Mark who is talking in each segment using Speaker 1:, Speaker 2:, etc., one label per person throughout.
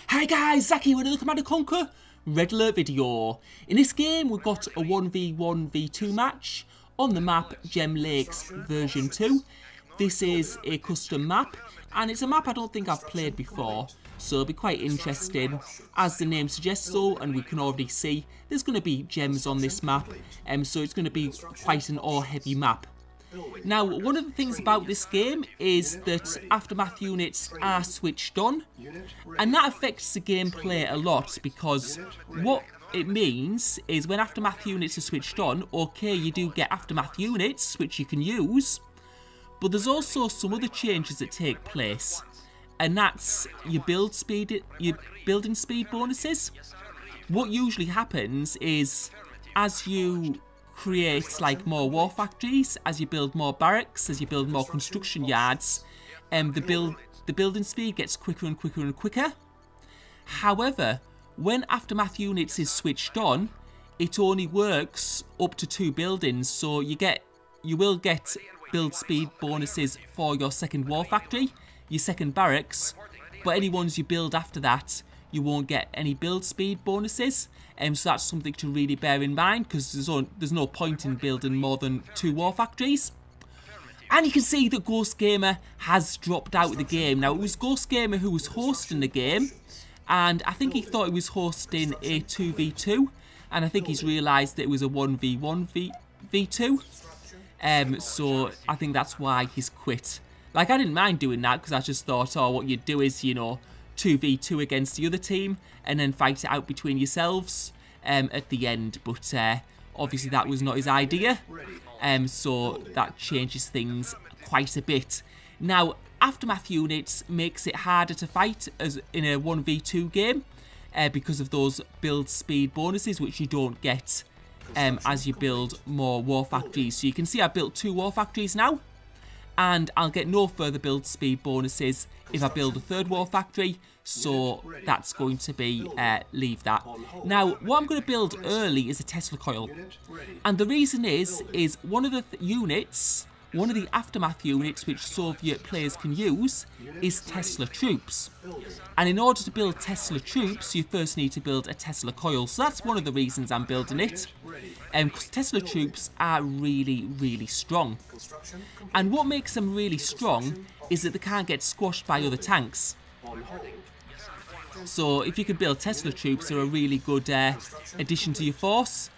Speaker 1: Hi guys, Zach here with another Command & Conquer Red Alert video. In this game we've got a 1v1v2 match on the map Gem Lakes version 2. This is a custom map and it's a map I don't think I've played before, so it'll be quite interesting as the name suggests so, and we can already see there's going to be gems on this map, so it's going to be quite an ore heavy map. Now, one of the things about this game is that aftermath units are switched on, and that affects the gameplay a lot, because what it means is when aftermath units are switched on, okay, you do get aftermath units which you can use, but there's also some other changes that take place, and that's your building speed bonuses. What usually happens is as you create like more war factories, as you build more barracks, as you build more construction yards, the building speed gets quicker and quicker and quicker. However, when aftermath units is switched on, it only works up to 2 buildings, so you will get build speed bonuses for your second war factory, your second barracks, but any ones you build after that, you won't get any build speed bonuses. So that's something to really bear in mind, because there's no point in building more than 2 war factories. And you can see that Ghost Gamer has dropped out of the game. Now, it was Ghost Gamer who was hosting the game, and I think he thought he was hosting a 2v2, and I think he's realised that it was a 1v1v2. So I think that's why he's quit. Like, I didn't mind doing that, because I just thought, oh, what you'd do is, you know, 2v2 against the other team and then fight it out between yourselves at the end, but obviously that was not his idea, so that changes things quite a bit. Now, aftermath units makes it harder to fight as in a 1v2 game because of those build speed bonuses which you don't get as you build more war factories. So you can see I built 2 war factories now, and I'll get no further build speed bonuses if I build a 3rd war factory, so that's going to be leave that. Now, what I'm going to build early is a Tesla coil, and the reason is one of the units, one of the aftermath units which Soviet players can use is Tesla troops, and in order to build Tesla troops you first need to build a Tesla coil, so that's one of the reasons I'm building it, because Tesla troops are really strong, and what makes them really strong is that they can't get squashed by other tanks. So if you could build Tesla troops, they're a really good addition to your force.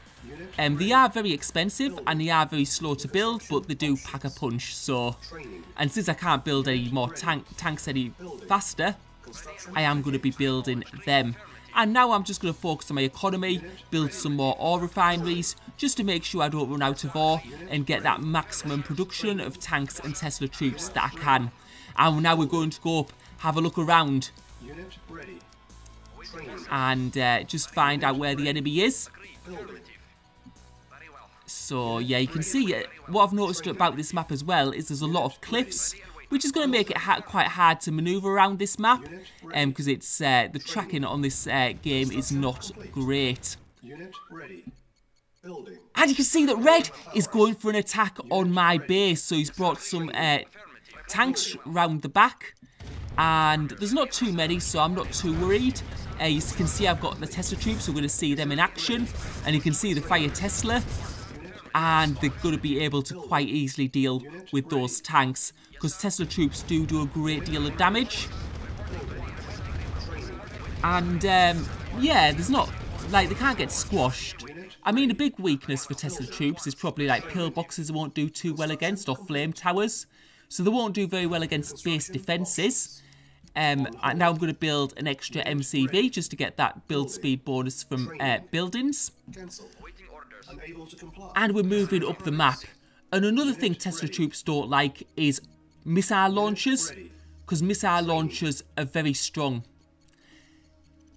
Speaker 1: They are very expensive and they are very slow to build, but they do pack a punch. So, and since I can't build any more tanks any faster, I am going to be building them. And now I'm just going to focus on my economy, build some more ore refineries, just to make sure I don't run out of ore and get that maximum production of tanks and Tesla troops that I can. And now we're going to go up, have a look around, and just find out where the enemy is. So yeah, you can see what I've noticed about this map as well is there's a lot of cliffs, which is going to make it quite hard to maneuver around this map, because it's the tracking on this game is not great. And you can see that Red is going for an attack on my base, so he's brought some tanks round the back, and there's not too many, so I'm not too worried. You can see I've got the Tesla troops, we're going to see them in action, and you can see the fire Tesla, and they're going to be able to quite easily deal with those tanks, because Tesla troops do a great deal of damage. And yeah, there's not, like, they can't get squashed. I mean, a big weakness for Tesla troops is probably like pillboxes they won't do too well against, or flame towers, so they won't do very well against base defences. And now I'm going to build an extra MCV just to get that build speed bonus from buildings. And we're moving up the map. And another thing Tesla troops don't like is missile launchers, because missile launchers are very strong.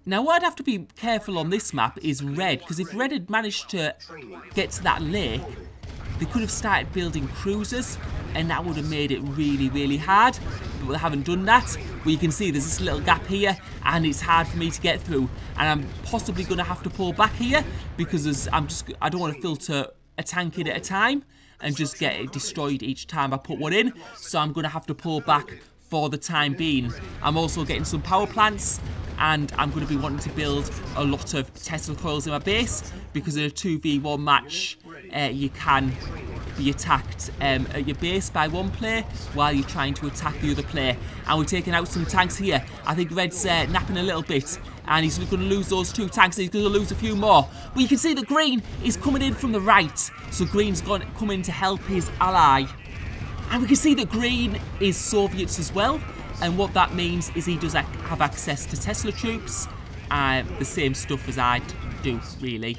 Speaker 1: Now, what I'd have to be careful on this map is Red, because if Red had managed to get to that lake, they could have started building cruisers, and that would have made it really hard, but they haven't done that. But you can see there's this little gap here, and it's hard for me to get through, and I'm possibly going to have to pull back here, because I don't want to filter a tank in at a time and just get it destroyed each time I put one in, so I'm going to have to pull back for the time being. I'm also getting some power plants, and I'm going to be wanting to build a lot of Tesla coils in my base, because in a 2v1 match you can be attacked at your base by one player while you're trying to attack the other player. And we're taking out some tanks here. I think Red's napping a little bit, and he's going to lose those 2 tanks. He's going to lose a few more. But you can see that Green is coming in from the right, so Green's going to come in to help his ally. And we can see that Green is Soviets as well, and what that means is he does have access to Tesla troops, the same stuff as I do, really.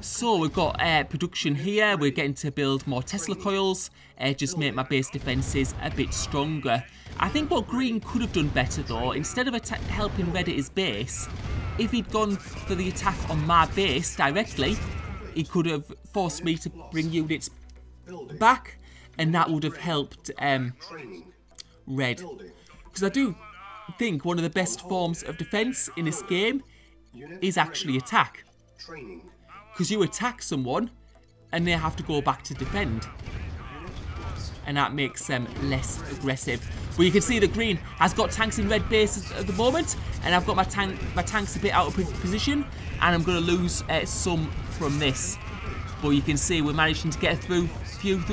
Speaker 1: So we've got production here. We're getting to build more Tesla coils, just make my base defences a bit stronger. I think what Green could have done better though, instead of helping Red at his base, if he'd gone for the attack on my base directly, he could have forced me to bring units back, and that would have helped Red. Because I do think one of the best forms of defence in this game is actually attack. Because you attack someone and they have to go back to defend, and that makes them less aggressive. But you can see that Green has got tanks in Red base at the moment, and I've got my tanks a bit out of position, and I'm going to lose some from this. But you can see we're managing to get through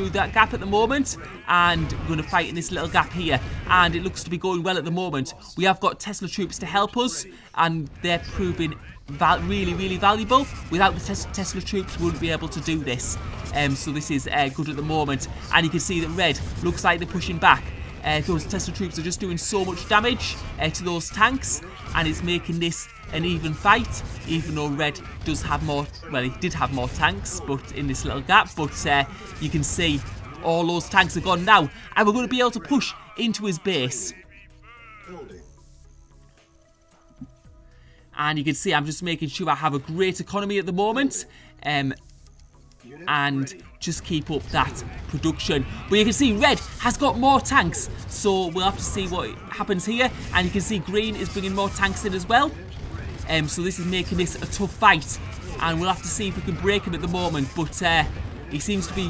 Speaker 1: that gap at the moment, and we're going to fight in this little gap here, and it looks to be going well at the moment. We have got Tesla troops to help us, and they're proving really valuable. Without the Tesla troops, we wouldn't be able to do this. So this is good at the moment, and you can see that Red looks like they're pushing back. Those Tesla troops are just doing so much damage to those tanks, and it's making this an even fight, even though Red does have more, well, he did have more tanks, but in this little gap. But you can see all those tanks are gone now, and we're going to be able to push into his base. And you can see I'm just making sure I have a great economy at the moment, and just keep up that production. But you can see Red has got more tanks, so we'll have to see what happens here. And you can see Green is bringing more tanks in as well. So this is making this a tough fight, and we'll have to see if we can break him at the moment. But he seems to be,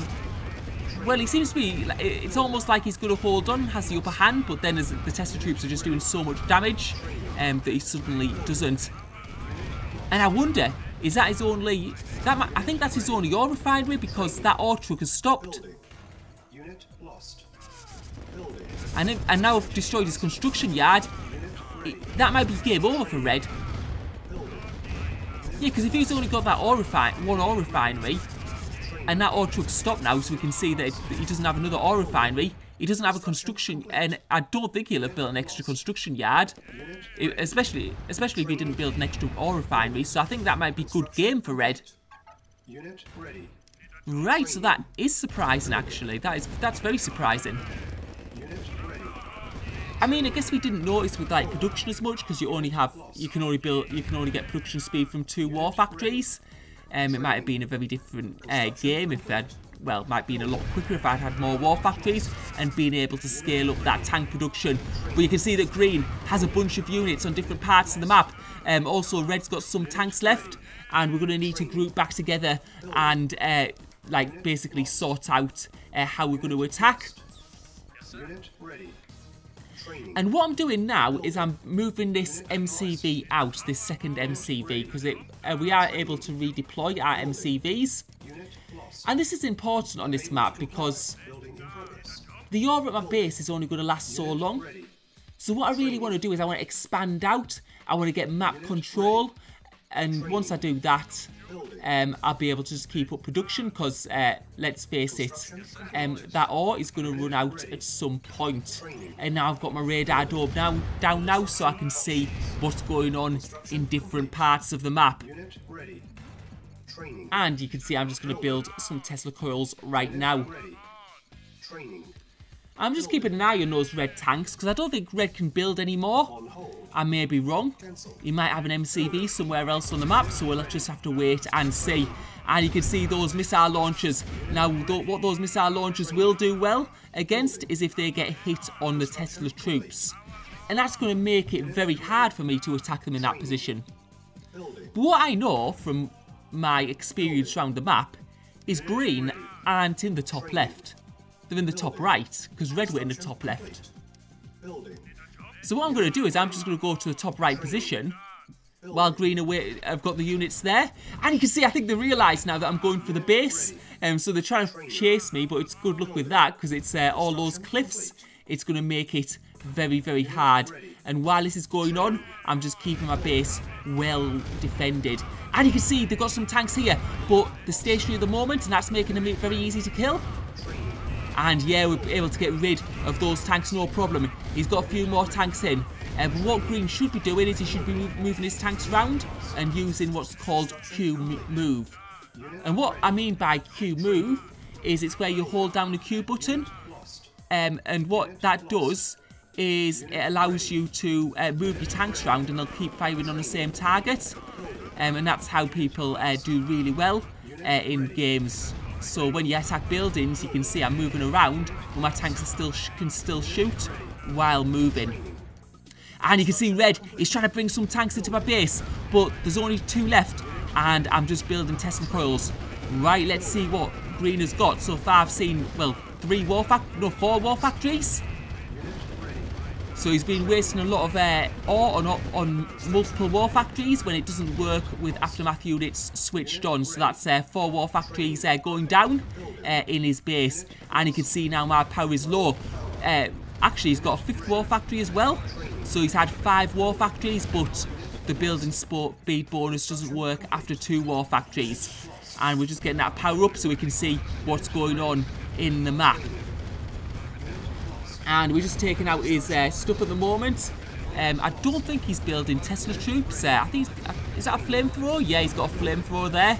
Speaker 1: well, it's almost like he's going to hold on, has the upper hand, but then as the Tesla troops are just doing so much damage that he suddenly doesn't. And I wonder, is that his only, I think that's his only ore refinery, because that ore truck has stopped. And now I've destroyed his construction yard. That might be game over for Red. Yeah, because if he's only got that one ore refinery, and that ore truck's stopped now, so we can see that he doesn't have another ore refinery, he doesn't have a construction, and I don't think he'll have built an extra construction yard, especially if he didn't build an extra ore refinery. So I think that might be good game for Red. Right, so that is surprising actually. That's very surprising. I mean, I guess we didn't notice with like production as much, because you can only get production speed from 2 war factories. It might have been a very different game if I'd, well, might have been a lot quicker if I'd had more war factories and been able to scale up that tank production. But you can see that Green has a bunch of units on different parts of the map. Also, Red's got some tanks left, and we're going to need to group back together and like basically sort out how we're going to attack. And what I'm doing now is I'm moving this MCV out, this second MCV, because we are able to redeploy our MCVs. And this is important on this map because the ore at my base is only going to last so long. So what I really want to do is I want to expand out, I want to get map control, and once I do that, I'll be able to just keep up production, because let's face it, that ore is going to run out at some point. And now I've got my radar dome down now, so I can see what's going on in different parts of the map. And you can see I'm just going to build some Tesla coils right now. I'm just keeping an eye on those Red tanks, because I don't think Red can build anymore. I may be wrong. He might have an MCV somewhere else on the map, so we'll just have to wait and see. And you can see those missile launchers. Now, what those missile launchers will do well against is if they get hit on the Tesla troops. And that's going to make it very hard for me to attack them in that position. But what I know from my experience around the map is Green aren't in the top left. They're in the top right, because Red were in the top left. So what I'm going to do is I'm just going to go to the top right position while green away. I've got the units there. And you can see, I think they realise now that I'm going for the base. So they're trying to chase me, but it's good luck with that because it's all those cliffs. It's going to make it very, very hard. And while this is going on, I'm just keeping my base well defended. And you can see they've got some tanks here, but they're stationary at the moment, and that's making them very easy to kill. And yeah, we're able to get rid of those tanks, no problem. He's got a few more tanks in. But what green should be doing is he should be moving his tanks around and using what's called Q move. And what I mean by Q move is it's where you hold down the Q button. And what that does is it allows you to move your tanks around and they'll keep firing on the same target. And that's how people do really well in games. So when you attack buildings, you can see I'm moving around, but my tanks are can still shoot while moving. And you can see red is trying to bring some tanks into my base, but there's only 2 left, and I'm just building Tesla coils. Right, let's see what green has got. So far I've seen, well, 4 war factories. So he's been wasting a lot of ore on multiple war factories when it doesn't work with aftermath units switched on. So that's 4 war factories going down in his base. And you can see now my power is low. Actually, he's got a 5th war factory as well. So he's had 5 war factories, but the building speed bonus doesn't work after 2 war factories. And we're just getting that power up so we can see what's going on in the map. And we're just taking out his stuff at the moment. I don't think he's building Tesla troops. I think is that a flamethrower? Yeah, he's got a flamethrower there.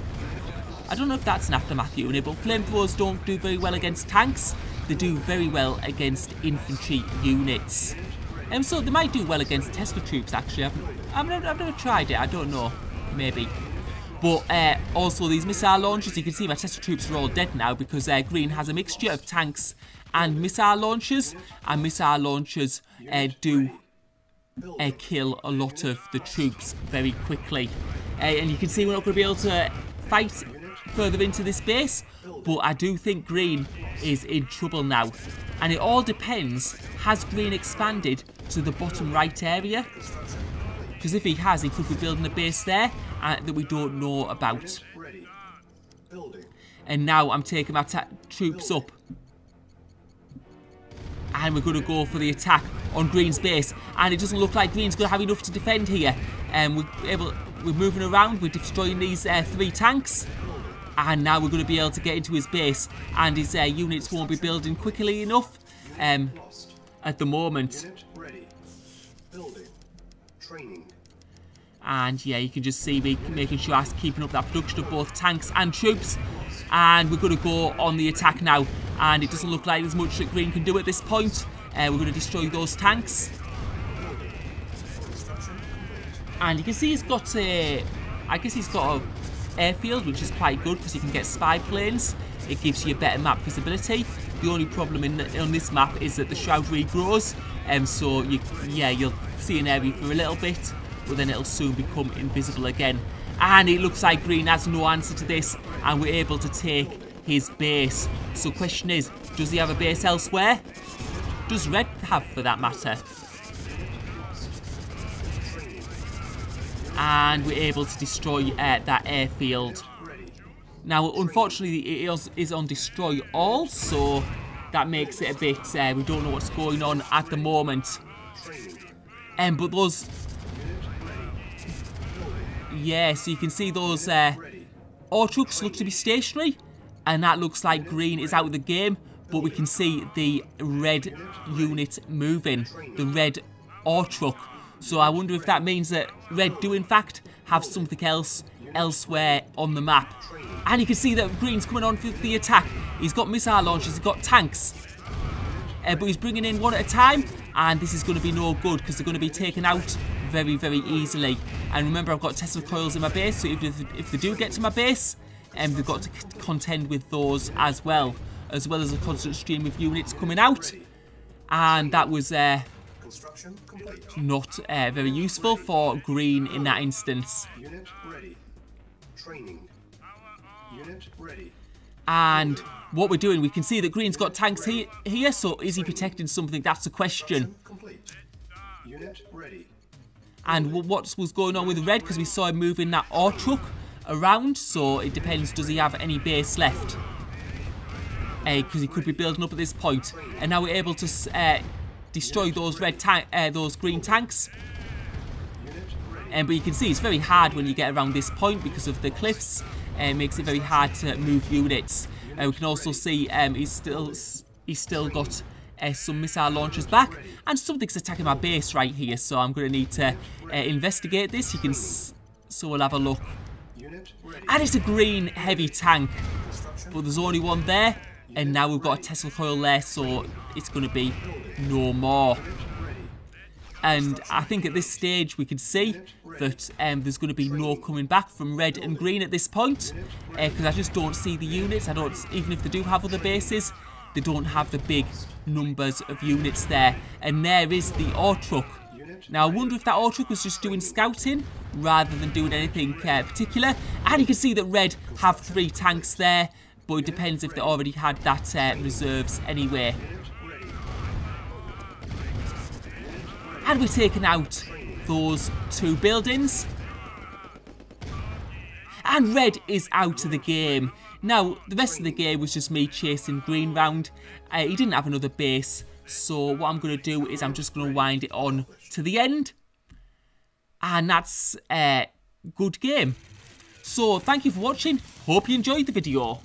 Speaker 1: I don't know if that's an aftermath unit, but flamethrowers don't do very well against tanks. They do very well against infantry units. So they might do well against Tesla troops, actually. I've never tried it. I don't know. Maybe. But also these missile launchers, you can see my Tesla troops are all dead now because green has a mixture of tanks and missile launchers. And missile launchers do kill a lot of the troops very quickly. And you can see we're not going to be able to fight further into this base. But I do think green is in trouble now. And it all depends, has green expanded to the bottom right area? Because if he has, he could be building a base there that we don't know about. And now I'm taking my troops up. And we're going to go for the attack on green's base. And it doesn't look like green's going to have enough to defend here. We're moving around, we're destroying these 3 tanks. And now we're going to be able to get into his base. And his units won't be building quickly enough at the moment. And yeah, you can just see me making sure I'm keeping up that production of both tanks and troops. And we're going to go on the attack now. And it doesn't look like there's much that green can do at this point. We're going to destroy those tanks. And you can see he's got a... I guess he's got a airfield, which is quite good because you can get spy planes. It gives you a better map visibility. The only problem on this map is that the shroud regrows. So you'll see an area for a little bit, but then it'll soon become invisible again. And it looks like green has no answer to this, and we're able to take his base. So question is, does he have a base elsewhere? Does red have, for that matter? And we're able to destroy that airfield. Now, unfortunately, it is on destroy all, so that makes it a bit, we don't know what's going on at the moment. But those... Yeah, so you can see those ore trucks look to be stationary, and that looks like green is out of the game, but we can see the red unit moving, the red ore truck. So I wonder if that means that red do in fact have something else elsewhere on the map. And you can see that green's coming on for the attack. He's got missile launchers, he's got tanks. But he's bringing in one at a time, and this is going to be no good because they're going to be taken out very, very easily. And remember, I've got Tesla coils in my base, so if they do get to my base, they've got to contend with those as well as a constant stream of units coming out. And that was not very useful for green in that instance.
Speaker 2: Unit ready. Training. Unit ready.
Speaker 1: And what we're doing, we can see that green's got tanks here, so is he protecting something? That's the question.
Speaker 2: Unit ready.
Speaker 1: And what was going on with red, because we saw him moving that ore truck around, so it depends, does he have any base left? Because he could be building up at this point. And now we're able to destroy those those green tanks. But you can see it's very hard when you get around this point because of the cliffs. It makes it very hard to move units. We can also see he's still got some missile launchers back, and something's attacking my base right here. So I'm going to need to investigate this. You can so we'll have a look. And it's a green heavy tank, but there's only one there, and now we've got a Tesla coil there, so it's going to be no more. And I think at this stage we can see that there's going to be no coming back from red and green at this point, because I just don't see the units. I don't, even if they do have other bases, they don't have the big numbers of units there. And there is the ore truck. Now I wonder if that ore truck was just doing scouting rather than doing anything particular. And you can see that red have 3 tanks there, but it depends if they already had that reserves anyway. And we're taking out those 2 buildings. And red is out of the game. Now, the rest of the game was just me chasing green round. He didn't have another base. So what I'm going to do is I'm just going to wind it on to the end. And that's a good game. So thank you for watching. Hope you enjoyed the video.